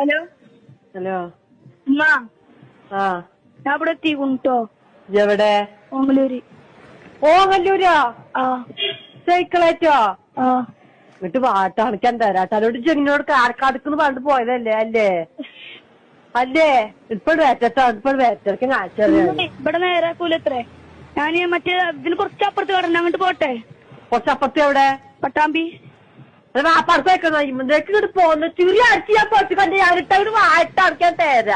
Hello hello ഉമ്മ ആ ഞാൻ ഇവിടെ എത്തിക്കുട്ടോ. എവിടെ? ഓങ്ങല്ലൂര്. ഓങ്ങല്ലൂരോ? ആ സൈക്കിളേറ്റോ? ആ എന്നിട്ട് വാട്ടണിക്കാൻ തരാട്ടോട് ചെങ്ങിനോട് കാർക്കാടുക്കുന്ന് പറഞ്ഞിട്ട് പോയതല്ലേ അല്ലേ? അല്ലേ ഇപ്പഴും വേറ്റട്ടോ ഇപ്പഴും വേറ്റക്ക് കാണിച്ചറിയാം. ഇവിടെ നേരാക്കൂലത്രേ. ഞാന് മറ്റേ ഇതിന് കുറച്ചപ്പുറത്ത് കടന്നു അങ്ങോട്ട് പോട്ടെ. കുറച്ചപ്പുറത്ത് എവിടെ? പട്ടാമ്പി. വാപ്പടത്തേക്ക് ഇങ്ങോട്ട് പോന്ന് ചിറി അടിച്ച് ഞാൻ പൊട്ടി കണ്ട് ഞാനിട്ട് വാട്ടണിക്കാൻ തരാം.